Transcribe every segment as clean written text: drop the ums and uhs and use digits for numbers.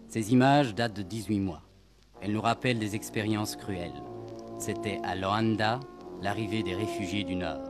Ces images datent de 18 mois. Elles nous rappellent des expériences cruelles. C'était à Luanda, l'arrivée des réfugiés du Nord.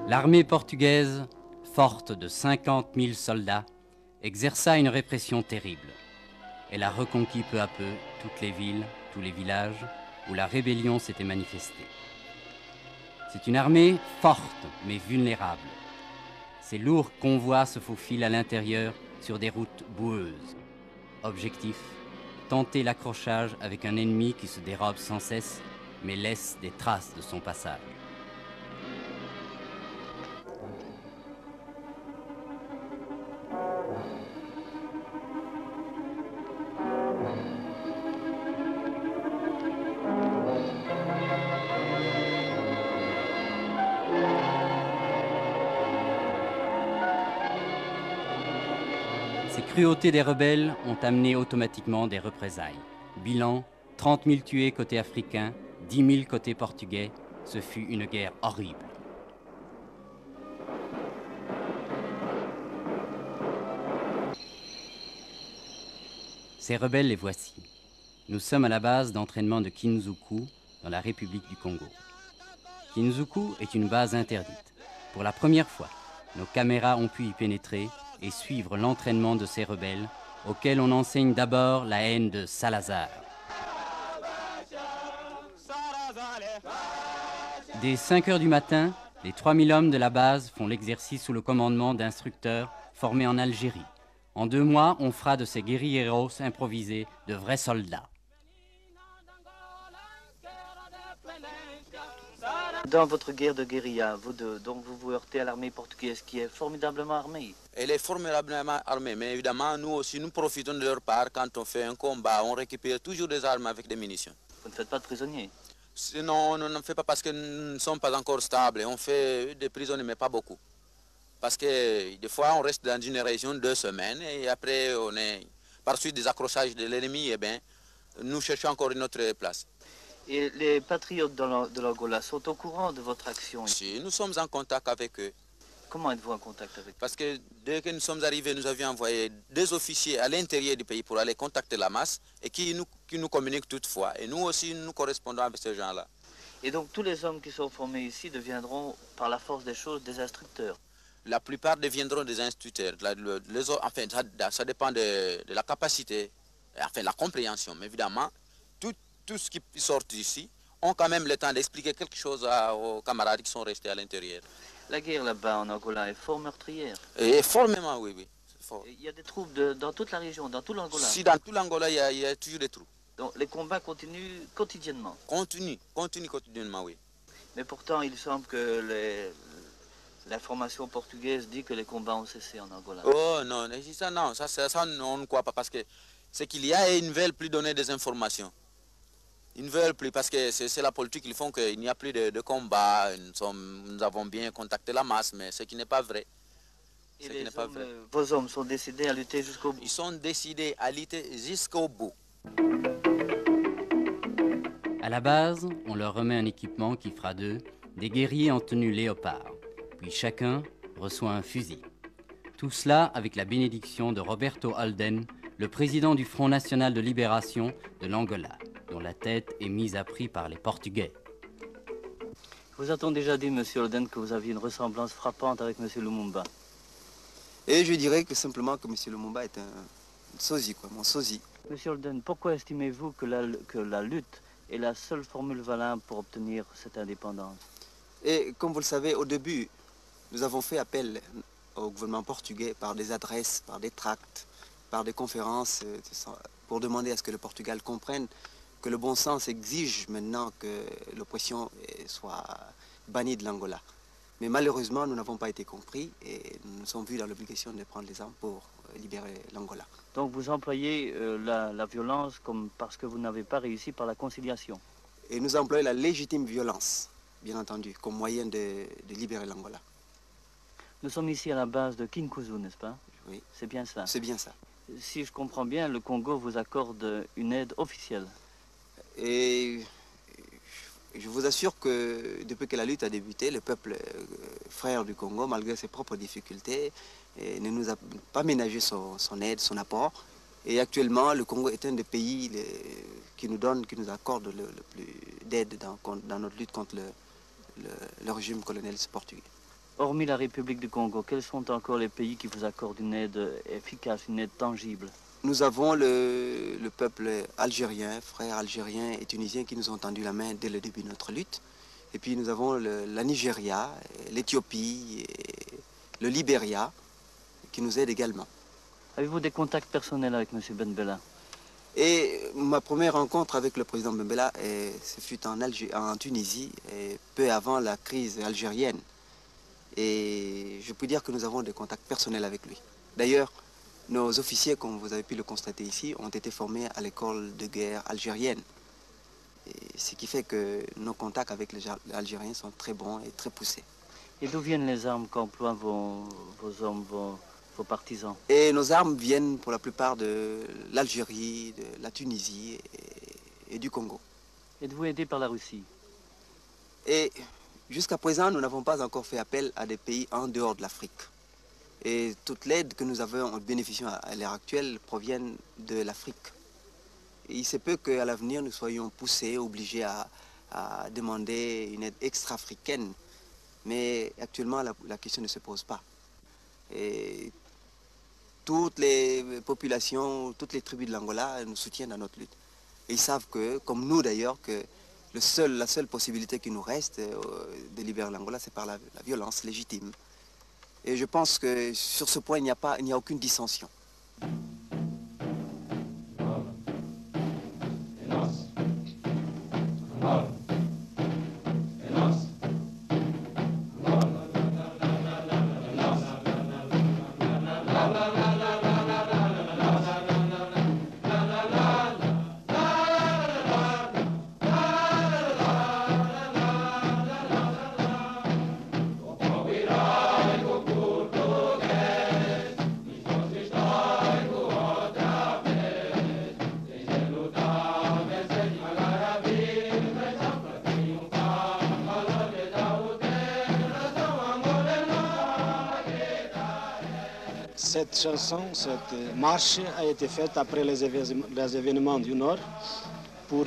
L'armée portugaise, forte de 50 000 soldats, exerça une répression terrible. Elle a reconquis peu à peu toutes les villes, tous les villages où la rébellion s'était manifestée. C'est une armée forte mais vulnérable. Ces lourds convois se faufilent à l'intérieur sur des routes boueuses. Objectif, tenter l'accrochage avec un ennemi qui se dérobe sans cesse mais laisse des traces de son passage. Ces cruautés des rebelles ont amené automatiquement des représailles. Bilan, 30 000 tués côté africain, 10 000 côté portugais. Ce fut une guerre horrible. Ces rebelles, les voici. Nous sommes à la base d'entraînement de Kinzuku, dans la République du Congo. Kinzuku est une base interdite. Pour la première fois, nos caméras ont pu y pénétrer et suivre l'entraînement de ces rebelles, auxquels on enseigne d'abord la haine de Salazar. Dès 5 heures du matin, les 3000 hommes de la base font l'exercice sous le commandement d'instructeurs formés en Algérie. En 2 mois, on fera de ces guérilleros improvisés de vrais soldats. Dans votre guerre de guérilla, vous deux, donc vous vous heurtez à l'armée portugaise qui est formidablement armée. Elle est formidablement armée, mais évidemment, nous aussi, nous profitons de leur part. Quand on fait un combat, on récupère toujours des armes avec des munitions. Vous ne faites pas de prisonniers? Sinon, on n'en fait pas parce que nous ne sommes pas encore stables. On fait des prisonniers, mais pas beaucoup. Parce que des fois, on reste dans une région 2 semaines et après, on est par suite des accrochages de l'ennemi, eh bien, nous cherchons encore une autre place. Et les patriotes de l'Angola sont au courant de votre action ici? Si, nous sommes en contact avec eux. Comment êtes-vous en contact avec eux? Parce que dès que nous sommes arrivés, nous avions envoyé 2 officiers à l'intérieur du pays pour aller contacter la masse et qui nous communiquent toutefois. Et nous aussi, nous correspondons avec ces gens-là. Et donc tous les hommes qui sont formés ici deviendront, par la force des choses, des instructeurs? La plupart deviendront des instituteurs. Enfin, ça dépend de la capacité, enfin la compréhension. Mais évidemment, tout ce qui sort d'ici ont quand même le temps d'expliquer quelque chose aux camarades qui sont restés à l'intérieur. La guerre là-bas en Angola est fort meurtrière. Et formellement, oui, oui. Fort. Il y a des troupes dans toute la région, dans tout l'Angola? Si, dans tout l'Angola, il y a toujours des troupes. Donc les combats continuent quotidiennement? Continue quotidiennement, oui. Mais pourtant, il semble que l'information portugaise dit que les combats ont cessé en Angola. Oh non, ça on ne croit pas parce que c'est qu'il y a et ils ne veulent plus donner des informations. Ils ne veulent plus parce que c'est la politique qui font qu'il n'y a plus de combat. Nous avons bien contacté la masse, mais ce qui n'est pas vrai. Et vos hommes sont décidés à lutter jusqu'au bout? Ils sont décidés à lutter jusqu'au bout. À la base, on leur remet un équipement qui fera d'eux des guerriers en tenue léopard. Puis chacun reçoit un fusil. Tout cela avec la bénédiction de Roberto Alden, le président du Front National de Libération de l'Angola, dont la tête est mise à prix par les Portugais. Vous a-t-on déjà dit, monsieur Alden, que vous aviez une ressemblance frappante avec monsieur Lumumba? Et je dirais que simplement que monsieur Lumumba est un sosie, mon sosie. Monsieur Alden, pourquoi estimez-vous que la lutte est la seule formule valable pour obtenir cette indépendance? Et comme vous le savez, au début, nous avons fait appel au gouvernement portugais par des adresses, par des tracts, par des conférences, pour demander à ce que le Portugal comprenne que le bon sens exige maintenant que l'oppression soit bannie de l'Angola. Mais malheureusement, nous n'avons pas été compris et nous nous sommes vus dans l'obligation de prendre les armes pour libérer l'Angola. Donc vous employez la violence comme parce que vous n'avez pas réussi par la conciliation? Et nous employons la légitime violence, bien entendu, comme moyen de libérer l'Angola. Nous sommes ici à la base de Kinkuzu, n'est-ce pas? Oui. C'est bien ça? C'est bien ça. Si je comprends bien, le Congo vous accorde une aide officielle? Et je vous assure que depuis que la lutte a débuté, le peuple frère du Congo, malgré ses propres difficultés, ne nous a pas ménagé son aide, son apport. Et actuellement, le Congo est un des pays qui nous accorde le plus d'aide dans notre lutte contre le régime colonialiste portugais. Hormis la République du Congo, quels sont encore les pays qui vous accordent une aide efficace, une aide tangible? Nous avons le peuple algérien, frères algériens et tunisiens qui nous ont tendu la main dès le début de notre lutte. Et puis nous avons la Nigeria, l'Éthiopie, le Libéria qui nous aident également. Avez-vous des contacts personnels avec M. Ben Bella? Et ma première rencontre avec le président Ben Bella, ce fut en Tunisie, peu avant la crise algérienne. Et je peux dire que nous avons des contacts personnels avec lui. D'ailleurs, nos officiers, comme vous avez pu le constater ici, ont été formés à l'école de guerre algérienne. Et ce qui fait que nos contacts avec les Algériens sont très bons et très poussés. Et d'où viennent les armes qu'emploient vos hommes, vos partisans? Et nos armes viennent pour la plupart de l'Algérie, de la Tunisie et du Congo. Êtes-vous aidé par la Russie? Et jusqu'à présent, nous n'avons pas encore fait appel à des pays en dehors de l'Afrique. Et toute l'aide que nous avons bénéficiant à l'heure actuelle provient de l'Afrique. Il se peut qu'à l'avenir, nous soyons poussés, obligés à demander une aide extra-africaine. Mais actuellement, la question ne se pose pas. Et toutes les populations, toutes les tribus de l'Angola nous soutiennent dans notre lutte. Et ils savent que, comme nous d'ailleurs, que la seule possibilité qui nous reste de libérer l'Angola, c'est par la violence légitime. Et je pense que sur ce point, il n'y a aucune dissension. Cette chanson, cette marche a été faite après les événements du Nord pour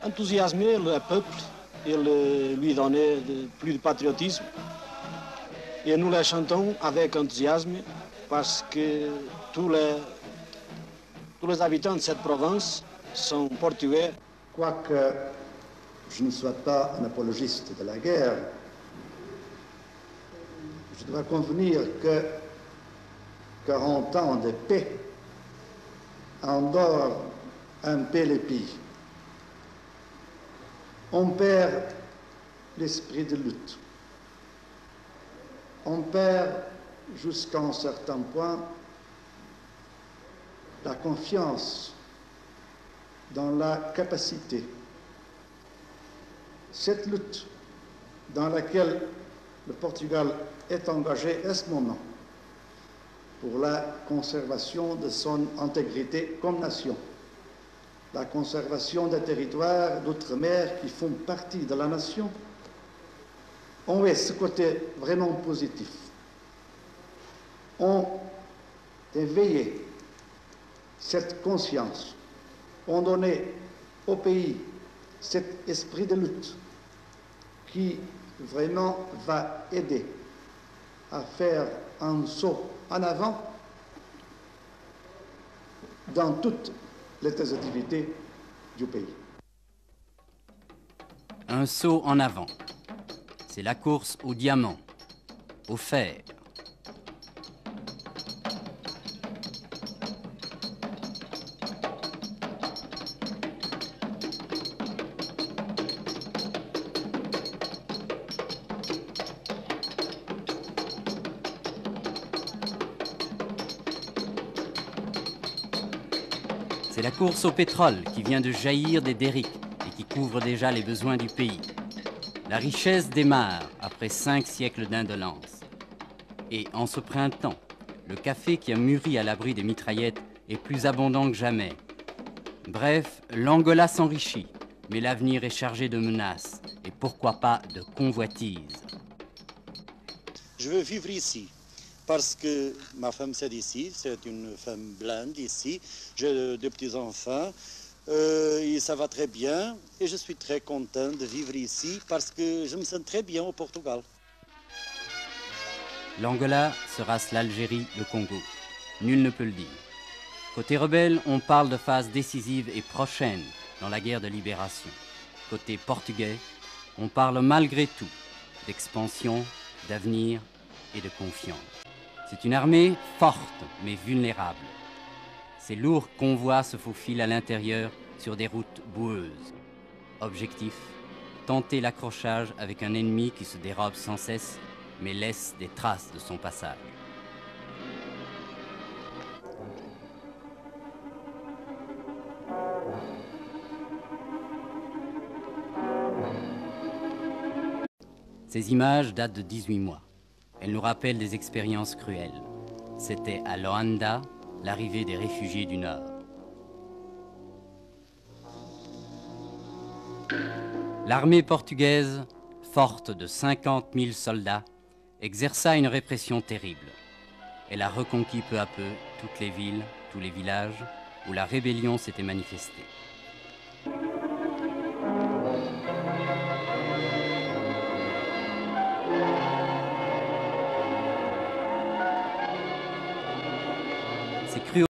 enthousiasmer le peuple et lui donner plus de patriotisme. Et nous la chantons avec enthousiasme parce que tous les habitants de cette province sont portugais. Quoique je ne sois pas un apologiste de la guerre, je dois convenir que 40 ans de paix endort un peu les pays. On perd l'esprit de lutte. On perd jusqu'à un certain point la confiance dans la capacité. Cette lutte dans laquelle le Portugal est engagé à ce moment pour la conservation de son intégrité comme nation, la conservation des territoires d'outre-mer qui font partie de la nation, on est ce côté vraiment positif. On éveillé cette conscience, on donnait au pays cet esprit de lutte qui vraiment va aider à faire un saut en avant dans toutes les activités du pays. Un saut en avant. C'est la course au diamant, au fer. C'est la course au pétrole qui vient de jaillir des derricks et qui couvre déjà les besoins du pays. La richesse démarre après 5 siècles d'indolence. Et en ce printemps, le café qui a mûri à l'abri des mitraillettes est plus abondant que jamais. Bref, l'Angola s'enrichit mais l'avenir est chargé de menaces et pourquoi pas de convoitises. Je veux vivre ici parce que ma femme c'est d'ici, c'est une femme blonde ici, j'ai deux petits-enfants, et ça va très bien et je suis très content de vivre ici parce que je me sens très bien au Portugal. L'Angola sera l'Algérie, le Congo. Nul ne peut le dire. Côté rebelle, on parle de phase décisive et prochaine dans la guerre de libération. Côté portugais, on parle malgré tout d'expansion, d'avenir et de confiance. C'est une armée forte mais vulnérable. Ces lourds convois se faufilent à l'intérieur sur des routes boueuses. Objectif, tenter l'accrochage avec un ennemi qui se dérobe sans cesse mais laisse des traces de son passage. Ces images datent de 18 mois. Elles nous rappellent des expériences cruelles. C'était à Luanda, l'arrivée des réfugiés du Nord. L'armée portugaise, forte de 50 000 soldats, exerça une répression terrible. Elle a reconquis peu à peu toutes les villes, tous les villages où la rébellion s'était manifestée.